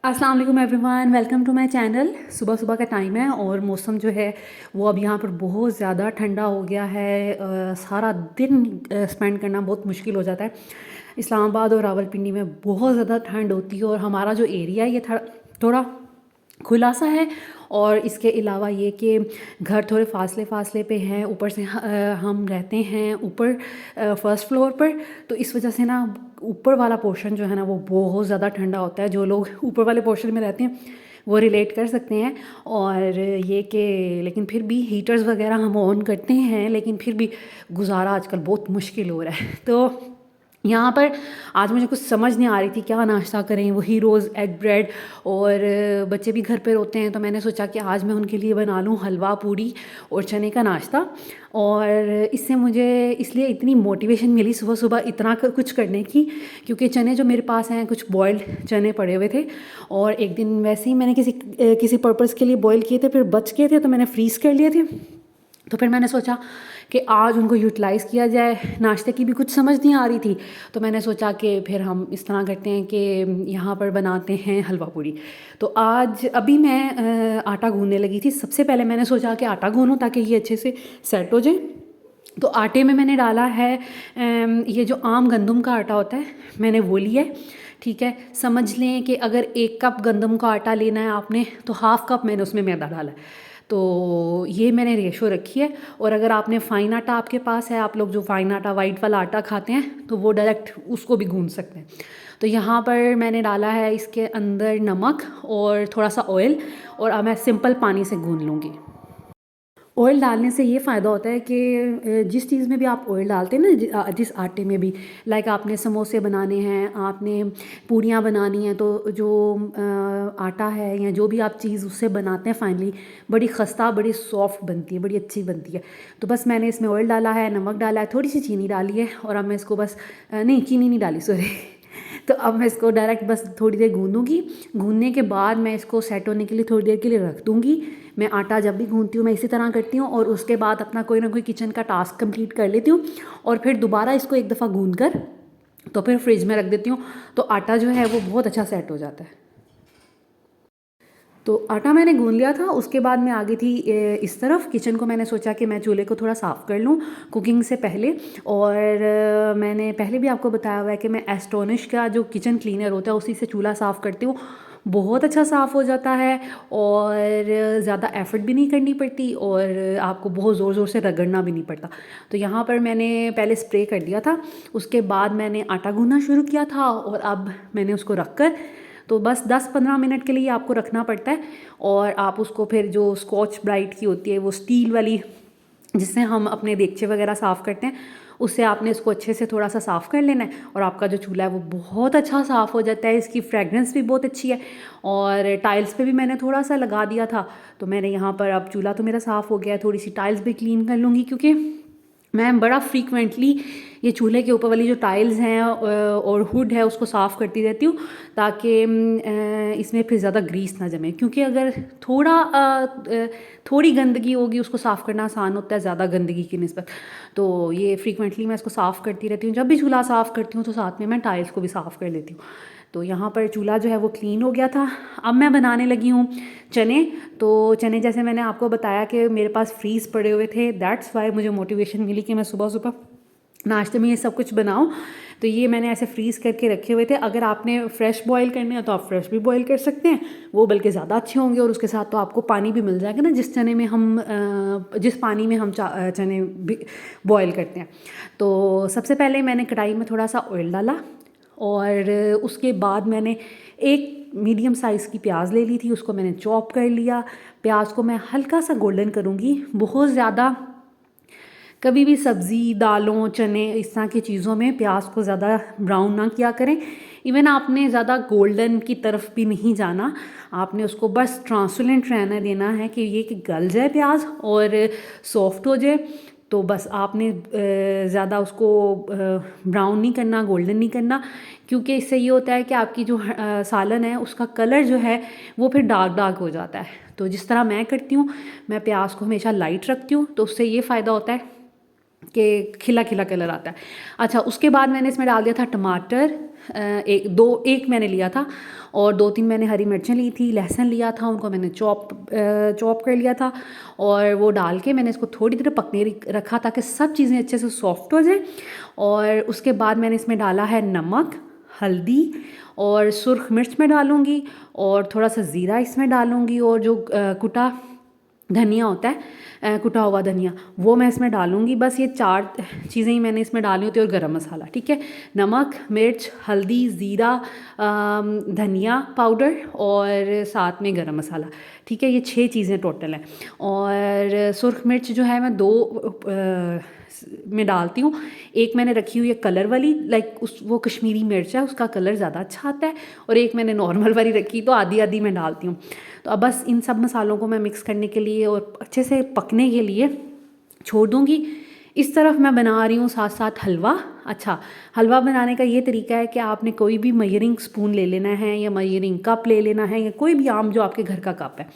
अस्सलाम वालेकुम everyone, welcome to my channel. सुबह सुबह का टाइम है और मौसम जो है वो अब यहाँ पर बहुत ज़्यादा ठंडा हो गया है। सारा दिन स्पेंड करना बहुत मुश्किल हो जाता है। इस्लामाबाद और रावलपिंडी में बहुत ज़्यादा ठंड होती है और हमारा जो एरिया है ये थोड़ा खुला सा है। और इसके अलावा ये कि घर थोड़े फासले फासले पे हैं, ऊपर से हम रहते हैं ऊपर फर्स्ट फ्लोर पर। तो इस वजह से ना ऊपर वाला पोर्शन जो है ना वो बहुत ज़्यादा ठंडा होता है। जो लोग ऊपर वाले पोर्शन में रहते हैं वो रिलेट कर सकते हैं। और ये कि लेकिन फिर भी हीटर्स वगैरह हम ऑन करते हैं, लेकिन फिर भी गुजारा आजकल बहुत मुश्किल हो रहा है। तो यहाँ पर आज मुझे कुछ समझ नहीं आ रही थी क्या नाश्ता करें। वही रोज़ एग ब्रेड, और बच्चे भी घर पे होते हैं तो मैंने सोचा कि आज मैं उनके लिए बना लूँ हलवा पूड़ी और चने का नाश्ता। और इससे मुझे इसलिए इतनी मोटिवेशन मिली सुबह सुबह इतना कुछ करने की, क्योंकि चने जो मेरे पास हैं कुछ बॉयल्ड चने पड़े हुए थे। और एक दिन वैसे ही मैंने किसी पर्पज़ के लिए बॉयल किए थे, फिर बच गए थे तो मैंने फ्रीज़ कर लिए थे। तो फिर मैंने सोचा कि आज उनको यूटिलाइज़ किया जाए। नाश्ते की भी कुछ समझ नहीं आ रही थी तो मैंने सोचा कि फिर हम इस तरह करते हैं कि यहाँ पर बनाते हैं हलवा पूड़ी। तो आज अभी मैं आटा गूंदने लगी थी। सबसे पहले मैंने सोचा कि आटा गूंदूँ ताकि ये अच्छे से सेट हो जाए। तो आटे में मैंने डाला है ये जो आम गंदम का आटा होता है मैंने वो लिया है। ठीक है, समझ लें कि अगर 1 कप गंदम का आटा लेना है आपने तो हाफ़ कप मैंने उसमें मैदा डाला है। तो ये मैंने रेशो रखी है। और अगर आपने फ़ाइन आटा आपके पास है, आप लोग जो फ़ाइन आटा वाइट वाला आटा खाते हैं तो वो डायरेक्ट उसको भी गूंद सकते हैं। तो यहाँ पर मैंने डाला है इसके अंदर नमक और थोड़ा सा ऑयल, और अब मैं सिंपल पानी से गूंद लूँगी। ऑयल डालने से ये फ़ायदा होता है कि जिस चीज़ में भी आप ऑयल डालते हैं ना, जिस आटे में भी, लाइक आपने समोसे बनाने हैं, आपने पूड़ियाँ बनानी हैं, तो जो आटा है या जो भी आप चीज़ उससे बनाते हैं फाइनली बड़ी खस्ता बड़ी सॉफ्ट बनती है, बड़ी अच्छी बनती है। तो बस मैंने इसमें ऑयल डाला है, नमक डाला है, थोड़ी सी चीनी डाली है, और अब मैं इसको बस नहीं, चीनी नहीं डाली, सॉरी। तो अब मैं इसको डायरेक्ट बस थोड़ी देर गूंदूँगी। गूंदने के बाद मैं इसको सेट होने के लिए थोड़ी देर के लिए रख दूँगी। मैं आटा जब भी गूंदती हूँ मैं इसी तरह करती हूँ, और उसके बाद अपना कोई ना कोई किचन का टास्क कंप्लीट कर लेती हूँ, और फिर दोबारा इसको एक दफ़ा गूंद कर तो फिर फ्रिज में रख देती हूँ। तो आटा जो है वो बहुत अच्छा सेट हो जाता है। तो आटा मैंने गूंद लिया था। उसके बाद मैं आ गई थी इस तरफ किचन को। मैंने सोचा कि मैं चूल्हे को थोड़ा साफ़ कर लूँ कुकिंग से पहले। और मैंने पहले भी आपको बताया हुआ है कि मैं एस्टोनिश का जो किचन क्लीनर होता है उसी से चूल्हा साफ़ करती हूँ। बहुत अच्छा साफ़ हो जाता है और ज़्यादा एफ़र्ट भी नहीं करनी पड़ती, और आपको बहुत ज़ोर ज़ोर से रगड़ना भी नहीं पड़ता। तो यहाँ पर मैंने पहले स्प्रे कर दिया था, उसके बाद मैंने आटा गूंदना शुरू किया था, और अब मैंने उसको रख कर तो बस 10-15 मिनट के लिए आपको रखना पड़ता है। और आप उसको फिर जो स्कॉच ब्राइट की होती है वो स्टील वाली जिससे हम अपने देगचे वगैरह साफ़ करते हैं, उससे आपने इसको अच्छे से थोड़ा सा साफ़ कर लेना है, और आपका जो चूल्हा है वो बहुत अच्छा साफ़ हो जाता है। इसकी फ्रेगरेंस भी बहुत अच्छी है। और टाइल्स पे भी मैंने थोड़ा सा लगा दिया था, तो मैंने यहाँ पर अब चूल्हा तो मेरा साफ़ हो गया है। थोड़ी सी टाइल्स भी क्लीन कर लूँगी, क्योंकि मैं बड़ा फ्रीक्वेंटली ये चूल्हे के ऊपर वाली जो टाइल्स हैं और हुड है उसको साफ़ करती रहती हूँ, ताकि इसमें फिर ज़्यादा ग्रीस ना जमे। क्योंकि अगर थोड़ी गंदगी होगी उसको साफ़ करना आसान होता है ज़्यादा गंदगी की निस्बत। तो ये फ्रीक्वेंटली मैं इसको साफ़ करती रहती हूँ। जब भी चूल्हा साफ़ करती हूँ तो साथ में मैं टाइल्स को भी साफ़ कर लेती हूँ। तो यहाँ पर चूल्हा जो है वो क्लीन हो गया था। अब मैं बनाने लगी हूँ चने। तो चने जैसे मैंने आपको बताया कि मेरे पास फ्रीज़ पड़े हुए थे, दैट्स वाई मुझे मोटिवेशन मिली कि मैं सुबह सुबह नाश्ते में ये सब कुछ बनाऊँ। तो ये मैंने ऐसे फ्रीज़ करके रखे हुए थे। अगर आपने फ्रेश बॉईल करने हैं तो आप फ्रेश भी बॉईल कर सकते हैं, वो बल्कि ज़्यादा अच्छे होंगे। और उसके साथ तो आपको पानी भी मिल जाएगा ना, जिस पानी में हम चने बॉईल करते हैं। तो सबसे पहले मैंने कढ़ाई में थोड़ा सा ऑयल डाला, और उसके बाद मैंने एक मीडियम साइज़ की प्याज ले ली थी, उसको मैंने चॉप कर लिया। प्याज को मैं हल्का सा गोल्डन करूँगी, बहुत ज़्यादा। कभी भी सब्ज़ी, दालों, चने इस तरह की चीज़ों में प्याज को ज़्यादा ब्राउन ना किया करें। इवन आपने ज़्यादा गोल्डन की तरफ भी नहीं जाना, आपने उसको बस ट्रांसपेरेंट रहने देना है कि ये कि गल जाए प्याज और सॉफ्ट हो जाए। तो बस आपने ज़्यादा उसको ब्राउन नहीं करना, गोल्डन नहीं करना, क्योंकि इससे ये होता है कि आपकी जो सालन है उसका कलर जो है वो फिर डार्क डार्क हो जाता है। तो जिस तरह मैं करती हूँ, मैं प्याज को हमेशा लाइट रखती हूँ, तो उससे ये फ़ायदा होता है कि खिला खिला कलर आता है। अच्छा, उसके बाद मैंने इसमें डाल दिया था टमाटर, एक मैंने लिया था और 2-3 मैंने हरी मिर्चें ली थी, लहसुन लिया था, उनको मैंने चॉप कर लिया था और वो डाल के मैंने इसको थोड़ी देर पकने रखा ताकि सब चीज़ें अच्छे से सॉफ्ट हो जाएं। और उसके बाद मैंने इसमें डाला है नमक, हल्दी और सुर्ख मिर्च में डालूँगी और थोड़ा सा ज़ीरा इसमें डालूँगी और जो कुटा धनिया होता है, कुटा हुआ धनिया, वो मैं इसमें डालूँगी। बस ये 4 चीज़ें ही मैंने इसमें डाली होती है और गरम मसाला, ठीक है। नमक, मिर्च, हल्दी, ज़ीरा, धनिया पाउडर और साथ में गरम मसाला, ठीक है। ये 6 चीज़ें टोटल हैं। और सुर्ख मिर्च जो है मैं 2 में डालती हूँ। एक मैंने रखी हुई है कलर वाली, लाइक वो कश्मीरी मिर्च है, उसका कलर ज़्यादा अच्छा आता है। और एक मैंने नॉर्मल वाली रखी, तो आधी आधी मैं डालती हूँ। तो अब बस इन सब मसालों को मैं मिक्स करने के लिए और अच्छे से पकने के लिए छोड़ दूँगी। इस तरफ मैं बना रही हूँ साथ साथ हलवा। अच्छा, हलवा बनाने का ये तरीका है कि आपने कोई भी मेजरिंग स्पून ले लेना है या मेजरिंग कप ले लेना है या कोई भी आम जो आपके घर का कप है।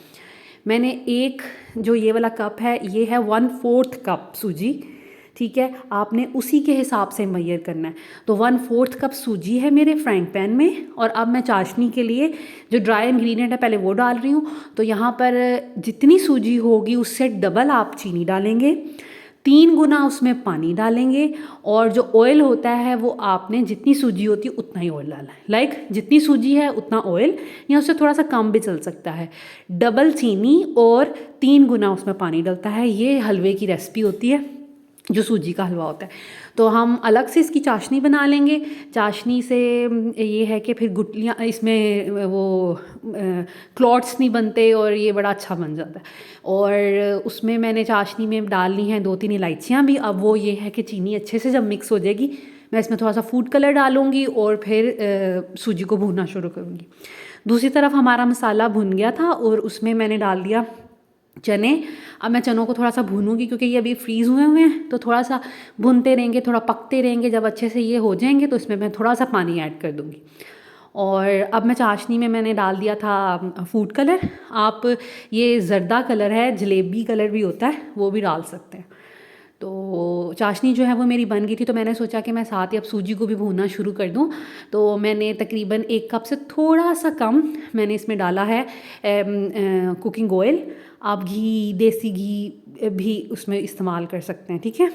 मैंने एक जो ये वाला कप है, ये है 1/4 कप सूजी, ठीक है। आपने उसी के हिसाब से मेजर करना है। तो 1/4 कप सूजी है मेरे फ्राइंग पैन में। और अब मैं चाशनी के लिए जो ड्राई इंग्रेडिएंट है पहले वो डाल रही हूँ। तो यहाँ पर जितनी सूजी होगी उससे डबल आप चीनी डालेंगे, 3 गुना उसमें पानी डालेंगे। और जो ऑयल होता है वो आपने जितनी सूजी होती है उतना ही ऑयल डालना है, लाइक जितनी सूजी है उतना ऑयल, या उससे थोड़ा सा कम भी चल सकता है। डबल चीनी और 3 गुना उसमें पानी डलता है। ये हलवे की रेसिपी होती है जो सूजी का हलवा होता है। तो हम अलग से इसकी चाशनी बना लेंगे। चाशनी से ये है कि फिर गुठलियाँ इसमें वो क्लॉट्स नहीं बनते और ये बड़ा अच्छा बन जाता है। और उसमें मैंने चाशनी में डालनी है 2-3 इलायचियाँ भी। अब वो ये है कि चीनी अच्छे से जब मिक्स हो जाएगी, मैं इसमें थोड़ा सा फूड कलर डालूँगी और फिर सूजी को भूनना शुरू करूँगी। दूसरी तरफ हमारा मसाला भुन गया था और उसमें मैंने डाल दिया चने। अब मैं चनों को थोड़ा सा भूनूंगी क्योंकि ये अभी फ्रीज़ हुए हुए हैं, तो थोड़ा सा भूनते रहेंगे, थोड़ा पकते रहेंगे। जब अच्छे से ये हो जाएंगे तो इसमें मैं थोड़ा सा पानी ऐड कर दूंगी। और अब मैं चाशनी में मैंने डाल दिया था फूड कलर। आप ये जर्दा कलर है, जलेबी कलर भी होता है, वो भी डाल सकते हैं। तो चाशनी जो है वो मेरी बन गई थी, तो मैंने सोचा कि मैं साथ ही अब सूजी को भी भूनना शुरू कर दूं। तो मैंने तकरीबन 1 कप से थोड़ा सा कम मैंने इसमें डाला है कुकिंग ऑयल। आप घी, देसी घी भी उसमें इस्तेमाल कर सकते हैं, ठीक है।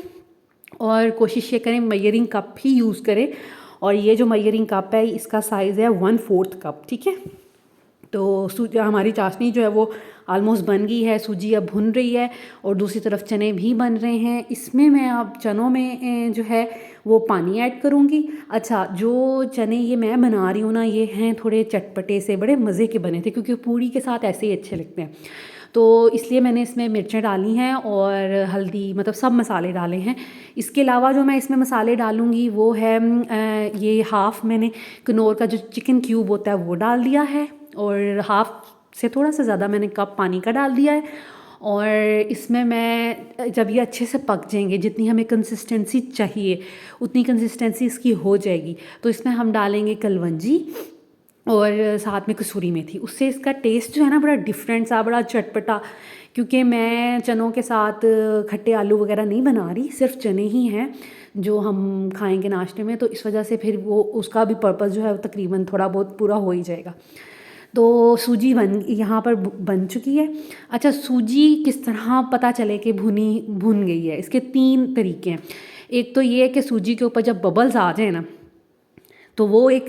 और कोशिश ये करें मेजरिंग कप ही यूज़ करें। और ये जो मेजरिंग कप है इसका साइज़ है 1/4 कप, ठीक है। तो हमारी चाशनी जो है वो ऑलमोस्ट बन गई है, सूजी अब भुन रही है और दूसरी तरफ चने भी बन रहे हैं। इसमें मैं अब चनों में जो है वो पानी ऐड करूँगी। अच्छा, जो चने ये मैं बना रही हूँ ना, ये हैं थोड़े चटपटे से, बड़े मज़े के बने थे क्योंकि पूरी के साथ ऐसे ही अच्छे लगते हैं। तो इसलिए मैंने इसमें मिर्चें डाली हैं और हल्दी, मतलब सब मसाले डाले हैं। इसके अलावा जो मैं इसमें मसाले डालूँगी वो है ये हाफ़ मैंने कनौर का जो चिकन क्यूब होता है वो डाल दिया है और हाफ़ से थोड़ा सा ज़्यादा मैंने कप पानी का डाल दिया है। और इसमें मैं जब ये अच्छे से पक जाएंगे, जितनी हमें कंसिस्टेंसी चाहिए उतनी कंसिस्टेंसी इसकी हो जाएगी, तो इसमें हम डालेंगे कलवंजी और साथ में कसूरी मेथी। उससे इसका टेस्ट जो है ना बड़ा डिफरेंट सा, बड़ा चटपटा। क्योंकि मैं चनों के साथ खट्टे आलू वगैरह नहीं बना रही, सिर्फ चने ही हैं जो हम खाएंगे नाश्ते में, तो इस वजह से फिर वो उसका भी पर्पस जो है वो तकरीबन थोड़ा बहुत पूरा हो ही जाएगा। तो सूजी यहाँ पर बन चुकी है। अच्छा, सूजी किस तरह पता चले कि भुन गई है, इसके 3 तरीके हैं। एक तो ये है कि सूजी के ऊपर जब बबल्स आ जाए ना, तो वो एक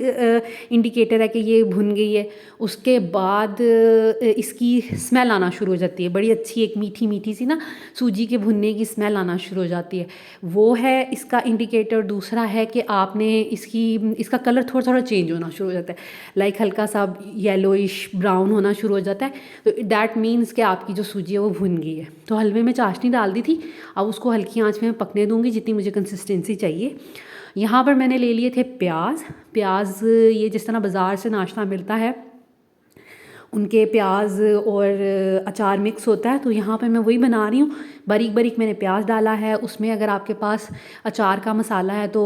इंडिकेटर है कि ये भुन गई है। उसके बाद इसकी स्मेल आना शुरू हो जाती है, बड़ी अच्छी एक मीठी मीठी सी ना सूजी के भुनने की स्मेल आना शुरू हो जाती है, वो है इसका इंडिकेटर। दूसरा है कि आपने इसका कलर थोड़ा थोड़ा चेंज होना शुरू हो जाता है, लाइक हल्का सा येलोइश ब्राउन होना शुरू हो जाता है, तो दैट मीन्स कि आपकी जो सूजी है वो भुन गई है। तो हलवे में चाशनी डाल दी थी, अब उसको हल्की आंच में पकने दूँगी जितनी मुझे कंसिस्टेंसी चाहिए। यहाँ पर मैंने ले लिए थे प्याज, ये जिस तरह बाज़ार से नाश्ता मिलता है उनके प्याज और अचार मिक्स होता है, तो यहाँ पर मैं वही बना रही हूँ। बारीक बारीक मैंने प्याज डाला है। उसमें अगर आपके पास अचार का मसाला है तो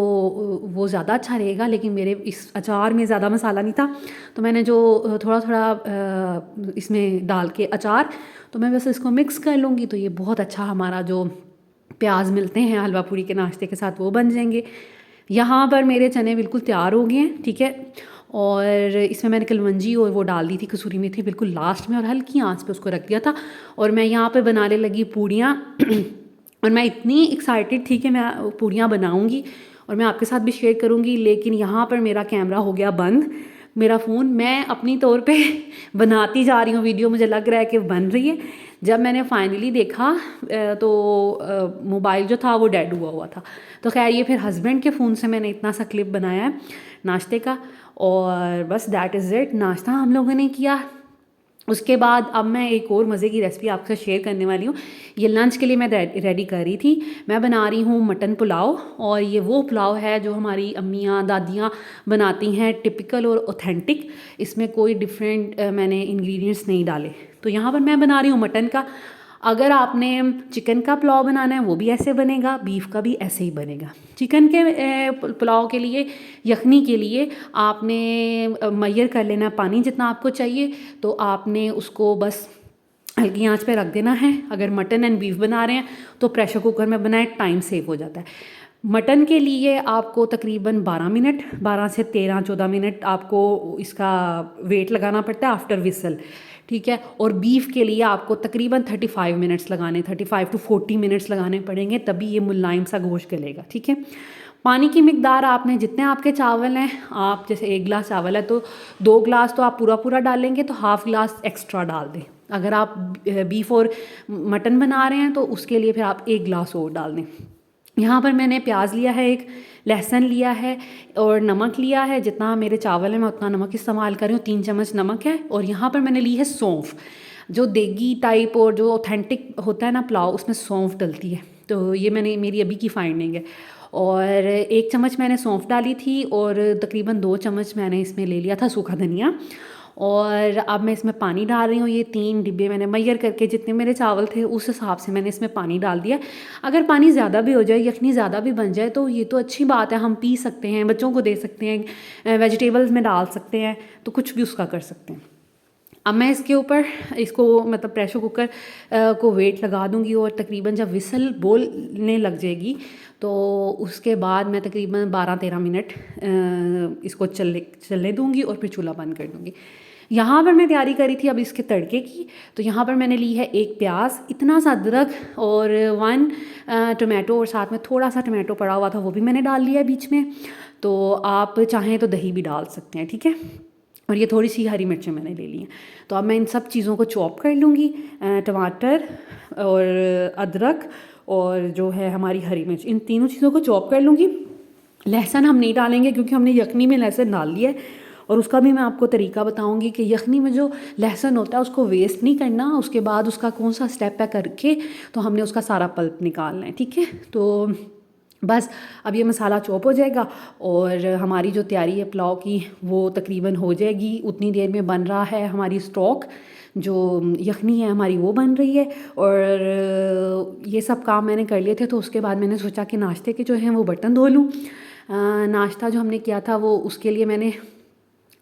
वो ज़्यादा अच्छा रहेगा, लेकिन मेरे इस अचार में ज़्यादा मसाला नहीं था, तो मैंने जो थोड़ा थोड़ा इसमें डाल के अचार, तो मैं बस इसको मिक्स कर लूँगी। तो ये बहुत अच्छा हमारा जो प्याज मिलते हैं हलवा पूरी के नाश्ते के साथ वो बन जाएंगे। यहाँ पर मेरे चने बिल्कुल तैयार हो गए हैं, ठीक है। और इसमें मैंने कलवंजी और वो डाल दी थी कसूरी मेथी बिल्कुल लास्ट में, और हल्की आंच पे उसको रख दिया था। और मैं यहाँ पे बनाने लगी पूड़ियाँ और मैं इतनी एक्साइटेड थी कि मैं पूड़ियाँ बनाऊँगी और मैं आपके साथ भी शेयर करूँगी, लेकिन यहाँ पर मेरा कैमरा हो गया बंद, मेरा फ़ोन। मैं अपनी तौर पे बनाती जा रही हूँ वीडियो, मुझे लग रहा है कि बन रही है। जब मैंने फाइनली देखा तो मोबाइल जो था वो डेड हुआ हुआ था। तो खैर ये फिर हस्बैंड के फ़ोन से मैंने इतना सा क्लिप बनाया है नाश्ते का, और बस दैट इज़ इट। नाश्ता हम लोगों ने किया। उसके बाद अब मैं एक और मज़े की रेसिपी आपके साथ शेयर करने वाली हूँ। ये लंच के लिए मैं रेडी कर रही थी। मैं बना रही हूँ मटन पुलाव, और ये वो पुलाव है जो हमारी अम्मियाँ दादियाँ बनाती हैं, टिपिकल और ऑथेंटिक। इसमें कोई डिफरेंट मैंने इंग्रेडिएंट्स नहीं डाले। तो यहाँ पर मैं बना रही हूँ मटन का। अगर आपने चिकन का पुलाव बनाना है वो भी ऐसे बनेगा, बीफ का भी ऐसे ही बनेगा। चिकन के पुलाव के लिए, यखनी के लिए आपने मैयर कर लेना पानी जितना आपको चाहिए, तो आपने उसको बस हल्की आंच पे रख देना है। अगर मटन एंड बीफ बना रहे हैं तो प्रेशर कुकर में बनाए, टाइम सेव हो जाता है। मटन के लिए आपको तकरीबन 12 मिनट, 12 से 13-14 मिनट आपको इसका वेट लगाना पड़ता है आफ्टर विसल, ठीक है। और बीफ के लिए आपको तकरीबन 35 मिनट्स लगाने, 35 टू 40 मिनट्स लगाने पड़ेंगे, तभी ये मुलायम सा गोश्त गलेगा, ठीक है। पानी की मिकदार आपने जितने आपके चावल हैं, आप जैसे 1 गिलास चावल है तो 2 गिलास तो आप पूरा पूरा डालेंगे, तो हाफ़ गिलास एक्स्ट्रा डाल दें। अगर आप बीफ और मटन बना रहे हैं तो उसके लिए फिर आप 1 गिलास और डाल दें। यहाँ पर मैंने प्याज लिया है, एक लहसुन लिया है और नमक लिया है। जितना मेरे चावल है मैं उतना नमक इस्तेमाल कर रही हूँ, 3 चम्मच नमक है। और यहाँ पर मैंने ली है सौंफ, जो देगी टाइप और जो ऑथेंटिक होता है ना पुलाव, उसमें सौंफ डलती है। तो ये मैंने, मेरी अभी की फाइंडिंग है। और 1 चम्मच मैंने सौंफ डाली थी, और तकरीबन 2 चम्मच मैंने इसमें ले लिया था सूखा धनिया। और अब मैं इसमें पानी डाल रही हूँ। ये 3 डिब्बे मैंने मैयर करके, जितने मेरे चावल थे उस हिसाब से मैंने इसमें पानी डाल दिया। अगर पानी ज़्यादा भी हो जाए, यखनी ज़्यादा भी बन जाए तो ये तो अच्छी बात है, हम पी सकते हैं, बच्चों को दे सकते हैं, वेजिटेबल्स में डाल सकते हैं, तो कुछ भी उसका कर सकते हैं। अब मैं इसके ऊपर इसको मतलब प्रेशर कुकर को वेट लगा दूंगी, और तकरीबन जब विसल बोलने लग जाएगी तो उसके बाद मैं तकरीबन 12-13 मिनट इसको चलने दूंगी और फिर चूल्हा बंद कर दूंगी। यहाँ पर मैं तैयारी करी थी अब इसके तड़के की। तो यहाँ पर मैंने ली है 1 प्याज, इतना सा अदरक, और 1 टमाटो, और साथ में थोड़ा सा टमाटो पड़ा हुआ था वो भी मैंने डाल लिया बीच में। तो आप चाहें तो दही भी डाल सकते हैं, ठीक है। और ये थोड़ी सी हरी मिर्चें मैंने ले ली हैं। तो अब मैं इन सब चीज़ों को चॉप कर लूँगी, टमाटर और अदरक और जो है हमारी हरी मिर्च, इन तीनों चीज़ों को चॉप कर लूँगी। लहसुन हम नहीं डालेंगे क्योंकि हमने यखनी में लहसुन डाल लिया है, और उसका भी मैं आपको तरीका बताऊंगी कि यखनी में जो लहसुन होता है उसको वेस्ट नहीं करना, उसके बाद उसका कौन सा स्टेप है करके तो हमने उसका सारा पल्प निकालना है, ठीक है। तो बस अब ये मसाला चॉप हो जाएगा और हमारी जो तैयारी है पुलाव की वो तकरीबन हो जाएगी। उतनी देर में बन रहा है हमारी स्टॉक, जो यखनी है हमारी वो बन रही है। और ये सब काम मैंने कर लिए थे, तो उसके बाद मैंने सोचा कि नाश्ते के जो हैं वो बर्तन धो लूँ। नाश्ता जो हमने किया था वो, उसके लिए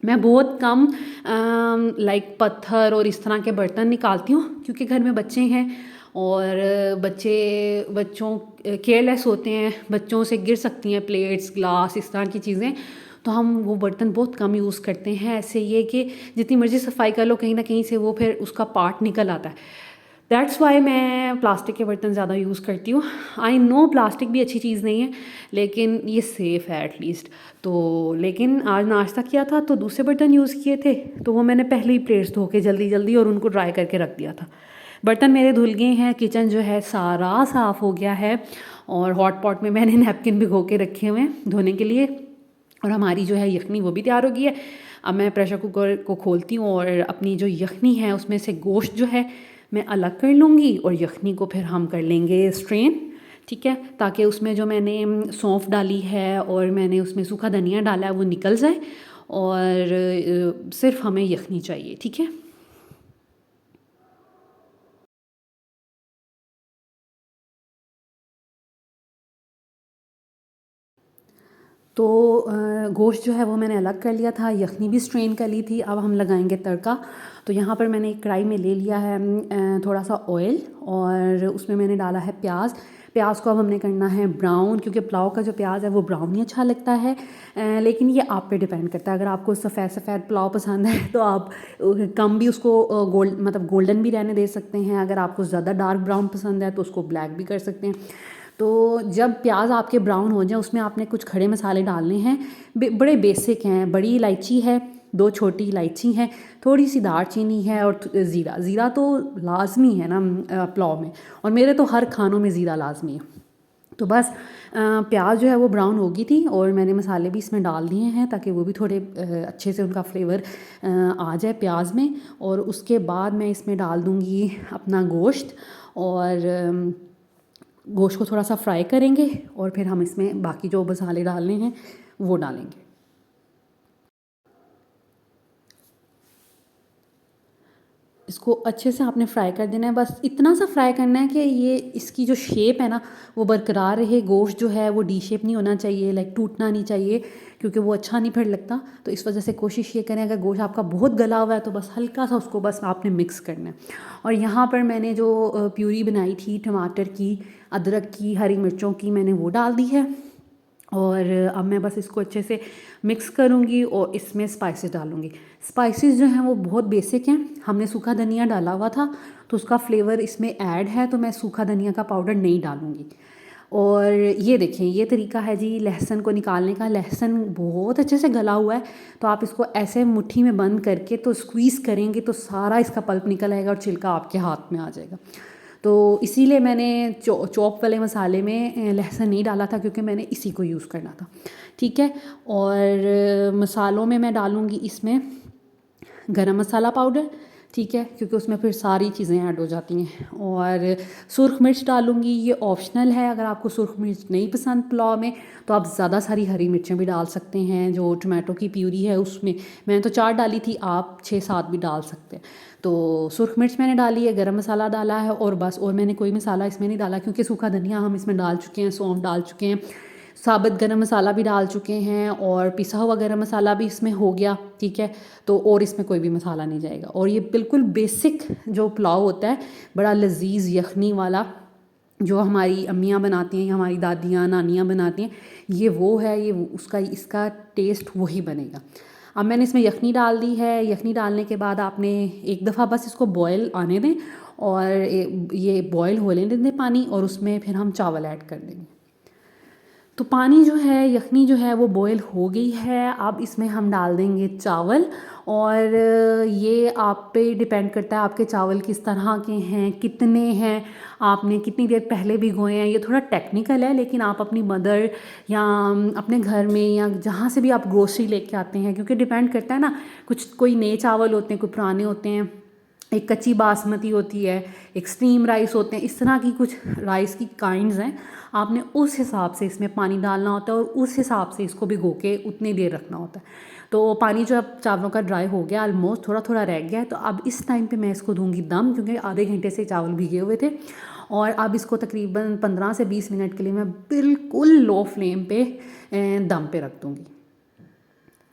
मैं बहुत कम लाइक पत्थर और इस तरह के बर्तन निकालती हूँ, क्योंकि घर में बच्चे हैं और बच्चों केयरलेस होते हैं, बच्चों से गिर सकती हैं प्लेट्स, ग्लास, इस तरह की चीज़ें। तो हम वो बर्तन बहुत कम यूज़ करते हैं। ऐसे ये कि जितनी मर्ज़ी सफाई कर लो, कहीं ना कहीं से वो फिर उसका पार्ट निकल आता है। दैट्स वाई मैं प्लास्टिक के बर्तन ज़्यादा यूज़ करती हूँ। आई नो प्लास्टिक भी अच्छी चीज़ नहीं है, लेकिन ये सेफ़ है एटलीस्ट। तो लेकिन आज नाश्ता किया था तो दूसरे बर्तन यूज़ किए थे, तो वो मैंने पहले ही प्लेट्स धो के जल्दी जल्दी और उनको ड्राई करके रख दिया था। बर्तन मेरे धुल गए हैं, किचन जो है सारा साफ़ हो गया है, और हॉट पॉट में मैंने नैपकिन भिगो के रखे हुए हैं धोने के लिए। और हमारी जो है यखनी वो भी तैयार हो गई है। अब मैं प्रेशर कुकर को खोलती हूँ और अपनी जो यखनी है उसमें से गोश्त जो है मैं अलग कर लूँगी, और यखनी को फिर हम कर लेंगे स्ट्रेन, ठीक है, ताकि उसमें जो मैंने सौंफ डाली है और मैंने उसमें सूखा धनिया डाला है वो निकल जाए, और सिर्फ हमें यखनी चाहिए, ठीक है। तो गोश्त जो है वो मैंने अलग कर लिया था, यखनी भी स्ट्रेन कर ली थी। अब हम लगाएंगे तड़का। तो यहाँ पर मैंने एक कढ़ाई में ले लिया है थोड़ा सा ऑयल, और उसमें मैंने डाला है प्याज। प्याज को अब हमने करना है ब्राउन, क्योंकि पुलाव का जो प्याज है वो ब्राउन ही अच्छा लगता है। लेकिन ये आप पे डिपेंड करता है। अगर आपको सफ़ेद सफ़ेद पुलाव पसंद है तो आप कम भी उसको गोल्डन भी रहने दे सकते हैं। अगर आपको ज़्यादा डार्क ब्राउन पसंद है तो उसको ब्लैक भी कर सकते हैं। तो जब प्याज आपके ब्राउन हो जाए उसमें आपने कुछ खड़े मसाले डालने हैं, बड़े बेसिक हैं। बड़ी इलायची है, 2 छोटी इलायची हैं, थोड़ी सी दालचीनी है और ज़ीरा। ज़ीरा तो लाजमी है ना पुलाव में, और मेरे तो हर खानों में ज़ीरा लाजमी है। तो बस प्याज जो है वो ब्राउन हो गई थी और मैंने मसाले भी इसमें डाल दिए हैं ताकि वो भी थोड़े अच्छे से उनका फ्लेवर आ जाए प्याज में। और उसके बाद मैं इसमें डाल दूँगी अपना गोश्त, और गोश्त को थोड़ा सा फ्राई करेंगे और फिर हम इसमें बाकी जो मसाले डालने हैं वो डालेंगे। इसको अच्छे से आपने फ्राई कर देना है, बस इतना सा फ्राई करना है कि ये इसकी जो शेप है ना वो बरकरार रहे। गोश्त जो है वो डी शेप नहीं होना चाहिए, लाइक टूटना नहीं चाहिए, क्योंकि वो अच्छा नहीं फिर लगता। तो इस वजह से कोशिश ये करें, अगर गोश्त आपका बहुत गला हुआ है तो बस हल्का सा उसको बस आपने मिक्स करना है। और यहाँ पर मैंने जो प्यूरी बनाई थी टमाटर की, अदरक की, हरी मिर्चों की, मैंने वो डाल दी है। और अब मैं बस इसको अच्छे से मिक्स करूँगी और इसमें स्पाइसेस डालूँगी। स्पाइसेस जो हैं वो बहुत बेसिक हैं। हमने सूखा धनिया डाला हुआ था तो उसका फ्लेवर इसमें ऐड है, तो मैं सूखा धनिया का पाउडर नहीं डालूँगी। और ये देखें, ये तरीका है जी लहसुन को निकालने का। लहसुन बहुत अच्छे से गला हुआ है, तो आप इसको ऐसे मुट्ठी में बंद करके तो स्क्वीज़ करेंगे तो सारा इसका पल्प निकल आएगा और छिलका आपके हाथ में आ जाएगा। तो इसीलिए मैंने चॉप वाले मसाले में लहसुन नहीं डाला था, क्योंकि मैंने इसी को यूज़ करना था। ठीक है। और मसालों में मैं डालूँगी इसमें गरम मसाला पाउडर, ठीक है, क्योंकि उसमें फिर सारी चीज़ें ऐड हो जाती हैं। और सुरख मिर्च डालूँगी, ये ऑप्शनल है। अगर आपको सुरख मिर्च नहीं पसंद पुलाव में तो आप ज़्यादा सारी हरी मिर्चें भी डाल सकते हैं। जो टमाटो की प्यूरी है उसमें मैंने तो 4 डाली थी, आप 6-7 भी डाल सकते हैं। तो सुरख मिर्च मैंने डाली है, गरम मसाला डाला है, और बस। और मैंने कोई मसाला इसमें नहीं डाला, क्योंकि सूखा धनिया हम इसमें डाल चुके हैं, सौंफ डाल चुके हैं, साबुत गरम मसाला भी डाल चुके हैं, और पिसा हुआ गरम मसाला भी इसमें हो गया। ठीक है। तो और इसमें कोई भी मसाला नहीं जाएगा। और ये बिल्कुल बेसिक जो पुलाव होता है, बड़ा लजीज यखनी वाला, जो हमारी अम्मियाँ बनाती हैं, हमारी दादियाँ नानियाँ बनाती हैं, ये वो है। ये उसका इसका टेस्ट वही बनेगा। अब मैंने इसमें यखनी डाल दी है। यखनी डालने के बाद आपने एक दफ़ा बस इसको बॉयल आने दें, और ये बॉयल हो लेने दें पानी, और उसमें फिर हम चावल ऐड कर देंगे। तो पानी जो है, यखनी जो है वो बॉयल हो गई है। अब इसमें हम डाल देंगे चावल, और ये आप पे डिपेंड करता है आपके चावल किस तरह के हैं, कितने हैं, आपने कितनी देर पहले भिगोए हैं। ये थोड़ा टेक्निकल है, लेकिन आप अपनी मदर या अपने घर में या जहाँ से भी आप ग्रोसरी लेके आते हैं, क्योंकि डिपेंड करता है ना, कुछ कोई नए चावल होते हैं, कोई पुराने होते हैं, एक कच्ची बासमती होती है, एक स्टीम राइस होते हैं, इस तरह की कुछ राइस की काइंड्स हैं। आपने उस हिसाब से इसमें पानी डालना होता है, और उस हिसाब से इसको भिगो के उतनी देर रखना होता है। तो पानी जो अब चावलों का ड्राई हो गया, ऑलमोस्ट थोड़ा थोड़ा रह गया है, तो अब इस टाइम पे मैं इसको दूंगी दम, क्योंकि आधे घंटे से चावल भीगे हुए थे। और अब इसको तकरीबन 15 से 20 मिनट के लिए मैं बिल्कुल लो फ्लेम पे दम पे रख दूँगी।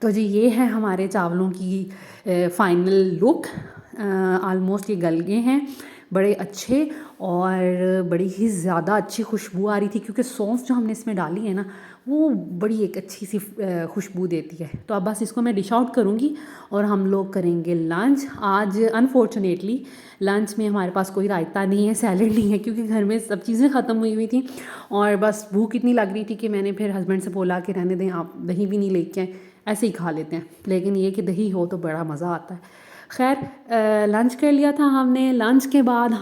तो जी ये है हमारे चावलों की फ़ाइनल लुक। ऑलमोस्ट ये गल गए हैं, बड़े अच्छे, और बड़ी ही ज़्यादा अच्छी खुशबू आ रही थी, क्योंकि सौंफ जो हमने इसमें डाली है ना, वो बड़ी एक अच्छी सी खुशबू देती है। तो अब बस इसको मैं डिश आउट करूँगी और हम लोग करेंगे लंच। आज अनफॉर्चुनेटली लंच में हमारे पास कोई रायता नहीं है, सैलड नहीं है, क्योंकि घर में सब चीज़ें ख़त्म हुई हुई थी, और बस भूख इतनी लग रही थी कि मैंने फिर हस्बैंड से बोला कि रहने दें, आप दही भी नहीं लेके आए, ऐसे ही खा लेते हैं। लेकिन ये कि दही हो तो बड़ा मज़ा आता है। खैर लंच कर लिया था हमने। लंच के बाद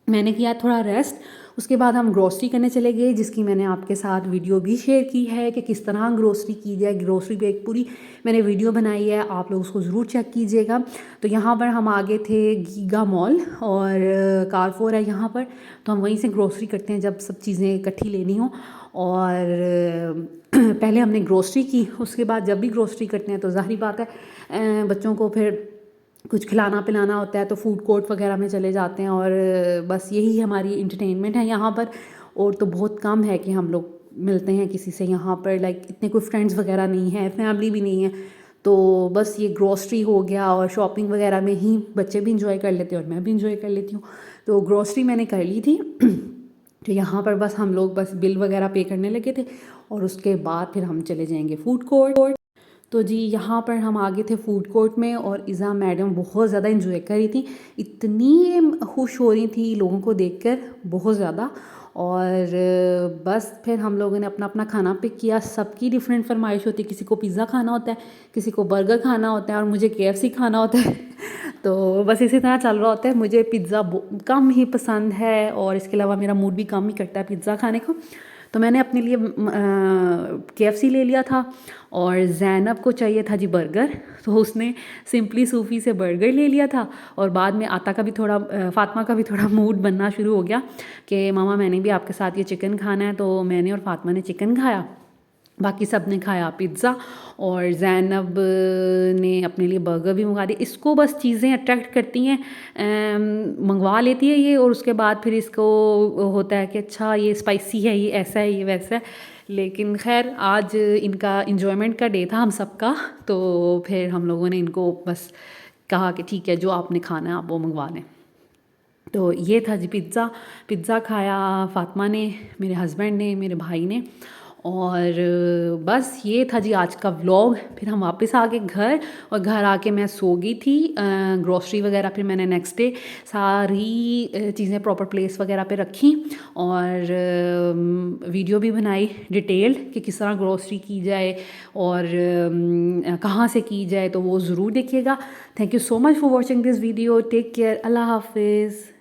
मैंने किया थोड़ा रेस्ट। उसके बाद हम ग्रोसरी करने चले गए, जिसकी मैंने आपके साथ वीडियो भी शेयर की है कि किस तरह ग्रोसरी की जाए। ग्रोसरी पे एक पूरी मैंने वीडियो बनाई है, आप लोग उसको ज़रूर चेक कीजिएगा। तो यहाँ पर हम आगे थे गीगा मॉल, और कारफोर है यहाँ पर, तो हम वहीं से ग्रोसरी करते हैं जब सब चीज़ें इकट्ठी लेनी हो। और पहले हमने ग्रोसरी की, उसके बाद जब भी ग्रोसरी करते हैं तो ज़ाहिर बात है बच्चों को फिर कुछ खिलाना पिलाना होता है, तो फूड कोर्ट वगैरह में चले जाते हैं, और बस यही हमारी इंटरटेनमेंट है यहाँ पर। और तो बहुत कम है कि हम लोग मिलते हैं किसी से यहाँ पर, लाइक इतने कोई फ्रेंड्स वगैरह नहीं है, फैमिली भी नहीं है। तो बस ये ग्रोसरी हो गया, और शॉपिंग वगैरह में ही बच्चे भी इंजॉय कर लेते हैं और मैं भी इंजॉय कर लेती हूँ। तो ग्रोसरी मैंने कर ली थी। तो यहाँ पर बस हम लोग बस बिल वगैरह पे करने लगे थे और उसके बाद फिर हम चले जाएंगे फूड कोर्ट। तो जी यहाँ पर हम आ गए थे फूड कोर्ट में और इज़ा मैडम बहुत ज़्यादा इंजॉय कर रही थी, इतनी खुश हो रही थी लोगों को देखकर, बहुत ज़्यादा। और बस फिर हम लोगों ने अपना अपना खाना पिक किया। सबकी डिफरेंट फरमाइश होती है, किसी को पिज़्ज़ा खाना होता है, किसी को बर्गर खाना होता है और मुझे KFC खाना होता है तो बस इसी तरह चल रहा होता है। मुझे पिज़्ज़ा कम ही पसंद है और इसके अलावा मेरा मूड भी कम ही करता है पिज़्ज़ा खाने को। तो मैंने अपने लिए KFC ले लिया था और ज़ैनब को चाहिए था जी बर्गर, तो उसने सिंपली सूफ़ी से बर्गर ले लिया था। और बाद में आता का भी थोड़ा फ़ातिमा का भी थोड़ा मूड बनना शुरू हो गया कि मामा मैंने भी आपके साथ ये चिकन खाना है, तो मैंने और फ़ातिमा ने चिकन खाया, बाकी सब ने खाया पिज़्ज़ा। और ज़ैनब ने अपने लिए बर्गर भी मंगा दिया। इसको बस चीज़ें अट्रैक्ट करती हैं, मंगवा लेती है ये और उसके बाद फिर इसको होता है कि अच्छा ये स्पाइसी है, ये ऐसा है, ये वैसा है। लेकिन खैर आज इनका इंजॉयमेंट का डे था हम सबका, तो फिर हम लोगों ने इनको बस कहा कि ठीक है जो आपने खाना है आप वो मंगवा लें। तो ये था जी पिज़्ज़ा खाया फ़ातिमा ने, मेरे हस्बैंड ने, मेरे भाई ने। और बस ये था जी आज का व्लॉग। फिर हम वापस आ गए घर और घर आके मैं सो गई थी। ग्रॉसरी वगैरह फिर मैंने नेक्स्ट डे सारी चीज़ें प्रॉपर प्लेस वगैरह पे रखी और वीडियो भी बनाई डिटेल्ड कि किस तरह ग्रॉसरी की जाए और कहाँ से की जाए, तो वो ज़रूर देखिएगा। Thank you so much for watching this video. Take care, अल्लाह हाफिज़।